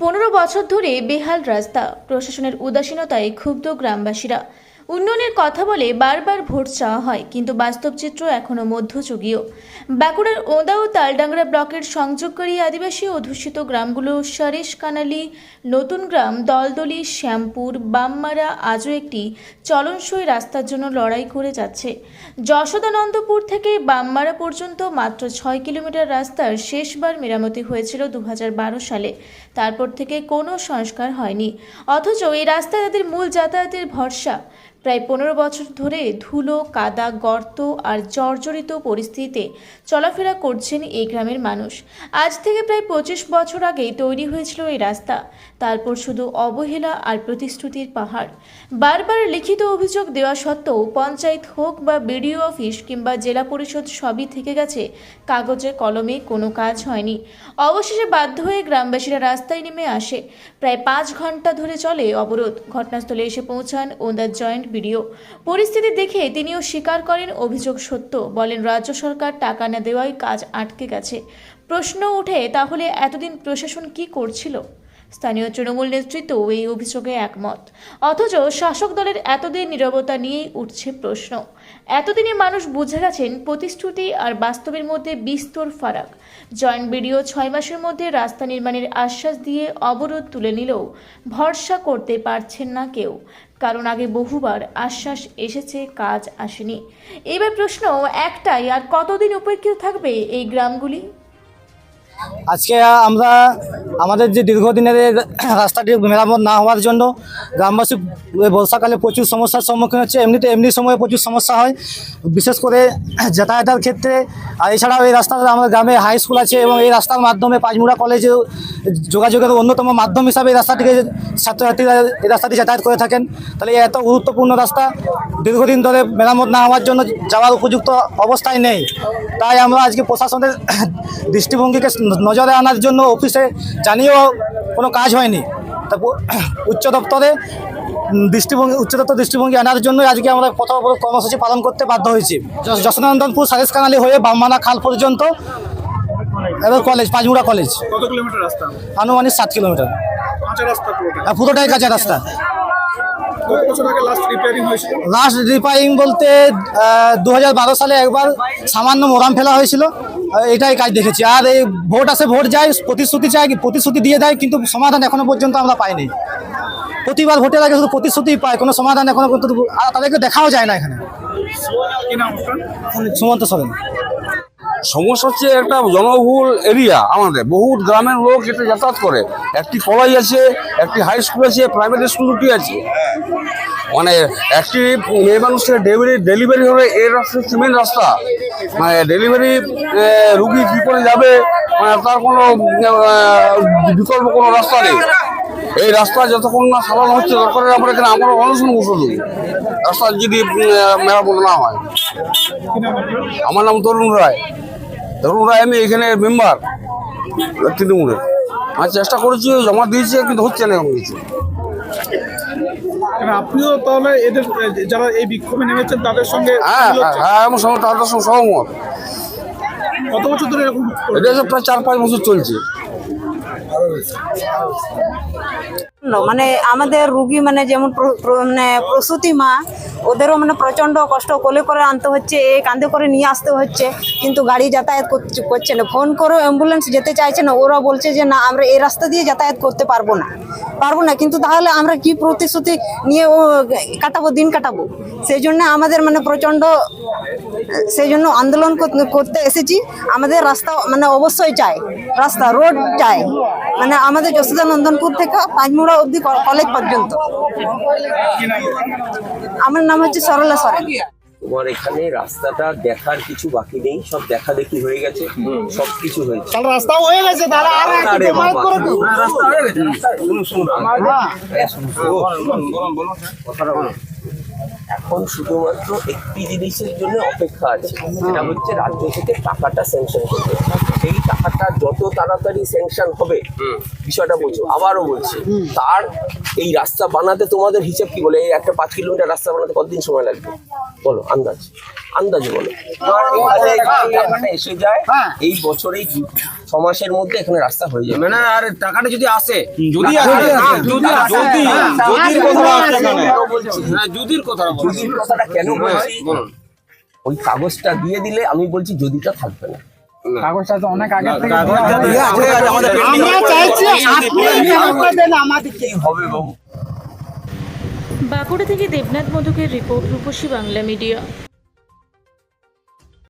15 বছর ধরে বেহাল রাস্তা, প্রশাসনের উদাসীনতায় ক্ষুব্ধ গ্রামবাসীরা। উন্নয়নের কথা বলে বারবার ভোট চাওয়া হয়, কিন্তু বাস্তব চিত্র এখনও মধ্যযুগীয়। বাঁকুড়ার ওঁদা ও তালডাংরা ব্লকের সংযোগকারী আদিবাসী অধ্যুষিত গ্রামগুলো সারেশ কানালি, নতুন গ্রাম, দলদলি, শ্যামপুর, বামমারা আজও একটি চলনসই রাস্তার জন্য লড়াই করে যাচ্ছে। যশোদানন্দপুর থেকে বামমারা পর্যন্ত মাত্র 6 কিলোমিটার রাস্তার শেষবার মেরামতি হয়েছিল 2012 সালে। তারপর থেকে কোনো সংস্কার হয়নি, অথচ এই রাস্তায় তাদের মূল যাতায়াতের ভরসা। প্রায় 15 বছর ধরে ধুলো, কাদা, গর্ত আর জর্জরিত পরিস্থিতিতে চলাফেরা করছেন এই গ্রামের মানুষ। আজ থেকে প্রায় 25 বছর আগেই তৈরি হয়েছিল এই রাস্তা, তারপর শুধু অবহেলা আর প্রতিশ্রুতির পাহাড়। বারবার লিখিত অভিযোগ দেওয়া সত্ত্বেও পঞ্চায়েত হোক বা বিডিও অফিস কিংবা জেলা পরিষদ সবই থেকে গেছে কাগজে কলমে, কোনো কাজ হয়নি। অবশেষে বাধ্য হয়ে গ্রামবাসীরা রাস্তায় নেমে আসে। প্রায় 5 ঘন্টা ধরে চলে অবরোধ। ঘটনাস্থলে এসে পৌঁছান ওঁদার জয়েন্ট বিডিও। পরিস্থিতি দেখে তিনিও স্বীকার করেন অভিযোগ সত্য, বলেন রাজ্য সরকার টাকা না দেওয়ায় কাজ আটকে গেছে। প্রশ্ন ওঠে, তাহলে এতদিন প্রশাসন কি করছিল? স্থানীয় তৃণমূল নেতৃত্ব এই অভিযোগে একমত, অথচ শাসক দলের এতদিন নীরবতা নিয়েই উঠছে প্রশ্ন। এতদিনে মানুষ বুঝে গেছেন প্রতিশ্রুতি আর বাস্তবের মধ্যে বিস্তর ফারাক। জয়েন্ট বিডিও 6 মাসের মধ্যে রাস্তা নির্মাণের আশ্বাস দিয়ে অবরোধ তুলে নিলেও ভরসা করতে পারছেন না কেউ, কারণ আগে বহুবার আশ্বাস এসেছে, কাজ আসেনি। এবার প্রশ্ন একটাই, আর কতদিন উপেক্ষিত থাকবে এই গ্রামগুলি? আজকে আমরা আমাদের যে দীর্ঘদিনের রাস্তাটি মেরামত না হওয়ার জন্য গ্রামবাসী বর্ষাকালে প্রচুর সমস্যার সম্মুখীন হচ্ছে। এমনি সময়ে প্রচুর সমস্যা হয়, বিশেষ করে যাতায়াতের ক্ষেত্রে। আর এছাড়াও এই রাস্তাতে আমাদের গ্রামে হাই স্কুল আছে এবং এই রাস্তার মাধ্যমে পাঁচমুড়া কলেজে যোগাযোগের অন্যতম মাধ্যম হিসাবে এই রাস্তাটিকে ছাত্রছাত্রীরা এই রাস্তাটি যাতায়াত করে থাকেন। তাহলে এই এত গুরুত্বপূর্ণ রাস্তা দীর্ঘদিন ধরে মেরামত না হওয়ার জন্য যাওয়ার উপযুক্ত অবস্থায় নেই। তাই আমরা আজকে প্রশাসনের দৃষ্টিভঙ্গিকে নজরে আনার জন্য অফিসে জানিয়েও কোনো কাজ হয়নি। তারপর উচ্চ দপ্তর দৃষ্টিভঙ্গি আনার জন্য আজকে আমরা পথ অবরোধ কর্মসূচি পালন করতে বাধ্য হয়েছি। যশোদানন্দপুর সারেশ কানালি হয়ে বামমারা খাল পর্যন্ত এবার কলেজ, পাঁচমুড়া কলেজ। কত কিলোমিটার রাস্তা? আনুমানিক 7 কিলোমিটার। কাঁচা রাস্তা পুরোটাই কাঁচা রাস্তা। কত বছর আগে লাস্ট রিপেয়ারিং হয়েছিল? লাস্ট রিপেয়ারিং বলতে 2012 সালে একবার সামান্য মোরাম ফেলা হয়েছিল, এটাই কাজ দেখেছি। আর এই ভোট আসে, ভোট যায়, প্রতিশ্রুতি চায়, প্রতিশ্রুতি দিয়ে দেয়, কিন্তু সমাধান এখনো পর্যন্ত আমরা পাইনি। প্রতিবার ভোটের আগে শুধু প্রতিশ্রুতি পায়, কোনো সমাধান এখনো পর্যন্ত তাদেরকে দেখাও যায় না। এখানে কি নাম আপনার? সুমন্ত সরেন। সমস্যা হচ্ছে একটা জনবহুল এরিয়া, আমাদের বহুত গ্রামের লোক এটা যাতায়াত করে। একটি কলেজ আছে, একটি হাই স্কুল আছে, প্রাইভেট স্কুল দুটি আছে। মানে একটি মেয়ে মানুষের ডেলিভারি হলে এই রাস্তা হচ্ছে মেন রাস্তা। মানে ডেলিভারি রুগী কী করে যাবে, মানে তার কোনো বিকল্প কোনো রাস্তা নেই। এই রাস্তা যতক্ষণ না সারানো হচ্ছে, দরকারের আমরা এখানে আমরা অনশন বসে দিই রাস্তা যদি মেরামত না হয়। আমার নাম তরুণ রায়। আমি এখানে মেম্বার তৃণমূলের। আমি চেষ্টা করেছি, জমা দিয়েছি, কিন্তু হচ্ছে না এরকম কিছু। আপনিও তাহলে এদের যারা এই বিক্ষোভে নেমেছেন তাদের সঙ্গে? হ্যাঁ, আমার সঙ্গে তাদের সঙ্গে সহমত। কত বছর ধরে এরকম? এটা প্রায় 4-5 বছর চলছে। মানে আমাদের রুগী মানে যেমন মানে প্রসূতি মা, ওদেরও মানে প্রচণ্ড কষ্ট, কোলে করে আনতে হচ্ছে, কাঁধে করে নিয়ে আসতে হচ্ছে, কিন্তু গাড়ি যাতায়াত করছে না। ফোন করে অ্যাম্বুলেন্স যেতে চাইছে না, ওরা বলছে যে না, আমরা এই রাস্তা দিয়ে যাতায়াত করতে পারবো না। কিন্তু তাহলে আমরা কি প্রতিশ্রুতি নিয়ে দিন কাটাবো? সেই জন্য আমাদের মানে সেই জন্য আন্দোলন করতে এসেছি। আমাদের রাস্তা মানে অবশ্যই চাই, রাস্তা রোড চাই, মানে আমাদের যশোদানন্দনপুর থেকে পাঁচমুড়া অবধি কলেজ পর্যন্ত। আমার নাম হচ্ছে সরলা সরেন। তোমার এখানে রাস্তাটা দেখার কিছু বাকি নেই, সব দেখা দেখি হয়ে গেছে, সবকিছু হয়েছে। রাস্তা হয়ে গেছে, এখন শুধুমাত্র একটি জিনিসের জন্য অপেক্ষা আছে, সেটা হচ্ছে রাজ্য থেকে টাকাটা স্যাংশন করতে। সেই টাকাটা যত তাড়াতাড়ি স্যাংশন হবে, বিষয়টা বলছো, আবারও বলছি, তার এই রাস্তা বানাতে তোমাদের হিসেব কি বলে? এই একটা 5 কিলোমিটার রাস্তা বানাতে কতদিন সময় লাগবে বলো? আন্দাজে বলো। এসে যায় এই বছরেই 6 মাসের মধ্যে এখানে রাস্তা হয়ে যাবে। মানে আর টাকাটা যদি আসে, যদি যদির কথাটা কেন বলছি, ওই কাগজটা দিয়ে দিলে আমি বলছি যদিটা থাকবে না। কাগজটা তো অনেক আগে থেকে কি হবে বাবু? বাঁকুড়া থেকে দেবনাথ মধুকের রিপোর্ট, রূপসী বাংলা মিডিয়া।